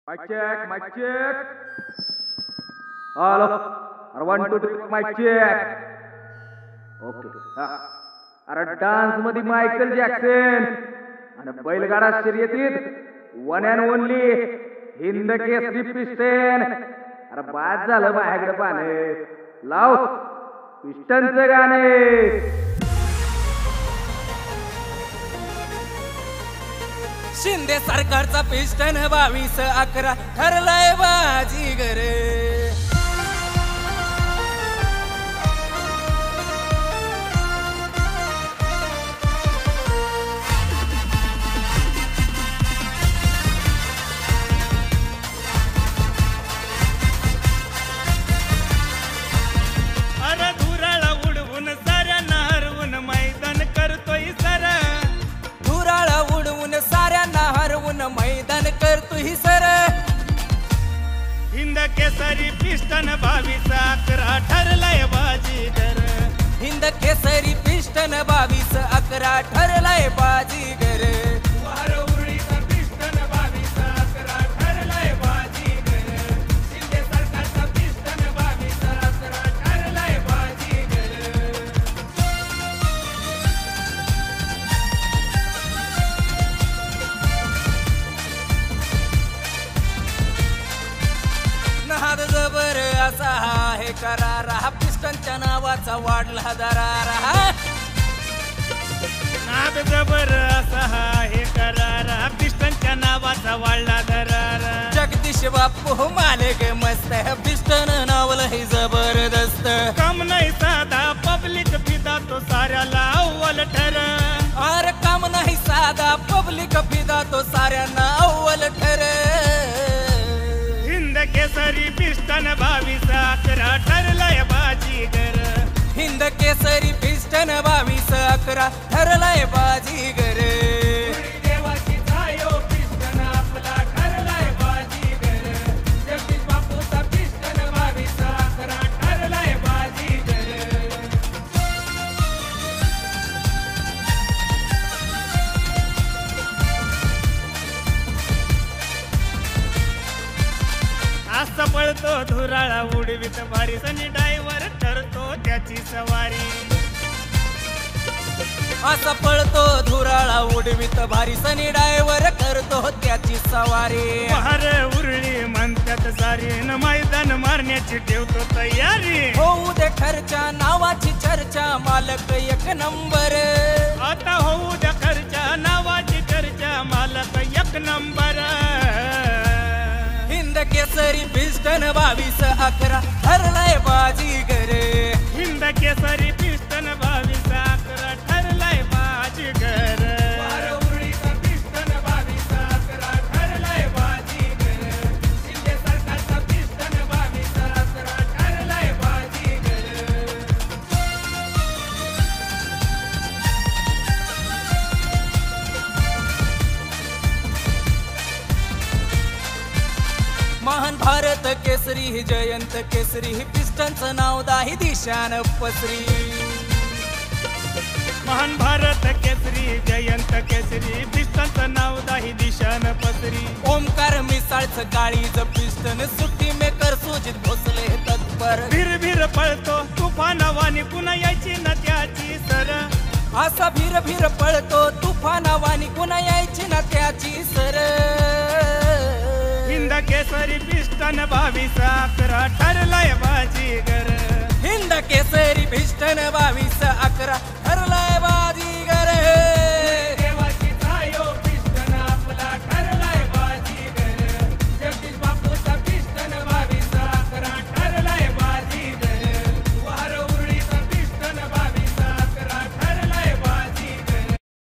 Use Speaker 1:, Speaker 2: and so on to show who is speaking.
Speaker 1: Mic check, mic check. Halo. 1 2 3 mic check. Okay. अरे dance मध्ये Michael Jackson आणि बैलगाडा शर्यतीत one and only Hind Kesari piston. अरे बाद झालं माझ्याकडे पाने. लाव पिस्टनचं गाणे.
Speaker 2: शिंदे सरकारचा पिस्टन 22-11 ठरलाय बाजीगर.
Speaker 3: अरे धुराळा उडवून साऱ्यांना हरवून मैदान करतोय सर.
Speaker 2: धुराळा उडवून साऱ्यांना हरवून मैदान करतोय सर.
Speaker 3: हिंद केसरी पिस्टन 22-11 ठरलाय बाजीगर.
Speaker 2: हिंद केसरी पिस्टन 22-11 ठरलाय बाजीगर.
Speaker 3: वार उरळीचा पिस्टन 22-11 ठरलाय बाजीगर. शिंदे सरकारचा पिस्टन 22-11 ठरलाय बाजीगर.
Speaker 2: नाद जबर असा आहे करारा. पिस्टनच्या नावाचा वाढला दरारा.
Speaker 3: नाद जबर असा हे करारा. पिस्टनच्या नावाचा वाढला दरारा.
Speaker 2: जगदीश बापू मालक मस्त. पिस्टन नावलं हे जबरदस्त.
Speaker 3: कम नाही साधा पब्लिक फिदा तो साऱ्याला अव्वल ठर.
Speaker 2: अरे काम नाही साधा पब्लिक फिदा तो साऱ्यांना अव्वल ठर.
Speaker 3: हिंद केसरी पिस्टन 22-11 ठरलाय बाजीगर.
Speaker 2: हिंद केसरी पिस्टन 22-11 ठरलाय बाजीगर.
Speaker 3: देवाची जायो पिस्टन आपला ठरलाय बाजीगर. जगदीश बापूचा पिस्टन 22-11 ठरलाय बाजीगर. असा पळतो धुराळा उडवीत भारी. सनी डायव्हर ठरतो त्याची सवारी.
Speaker 2: असा पळतो धुराळा उडवीत भारी. सनी डायव्हर करतो त्याची सवारी.
Speaker 3: वार उरळी म्हणतात सारी. न मैदान मारण्याची ठेवतो तयारी.
Speaker 2: होऊ दे खर्चा नावाची चर्चा. मालक एक नंबर.
Speaker 3: आता होऊ द्या खर्चा नावाची चर्चा. मालक एक नंबर.
Speaker 2: हिंद केसरी पिस्टन 22-11 ठरलाय बाजीगर.
Speaker 3: हिंद केसरी पिस्टन 22-11 ठरलाय बाजीगर. वार उरळीचा पिस्टन 22-11 ठरलाय बाजीगर. शिंदे सरकारचा पिस्टन 22-11 ठरलाय बाजीगर.
Speaker 2: महान भारत केसरी ही जयंत केसरी ही पिस्टनचं नाव दाही दिशान पसरी.
Speaker 3: महान भारत केसरी जयंत केसरी. पिस्टनचं नाव दाही दिशान पसरी.
Speaker 2: ओमकार मिसाळचं काळीज पिस्टन. सुट्टी मेकर सुजित भोसले तत्पर.
Speaker 3: भीर भीर पळतो तुफानावानी. पुन्हा यायची न त्याची सर.
Speaker 2: असा भीर भीर पळतो तुफानावानी. कुणा यायची ना त्याची सर.
Speaker 3: हिंद केसरी पिस्टन 22-11 ठरलाय बाजीगर.
Speaker 2: हिंद केसरी पिस्टन 22-11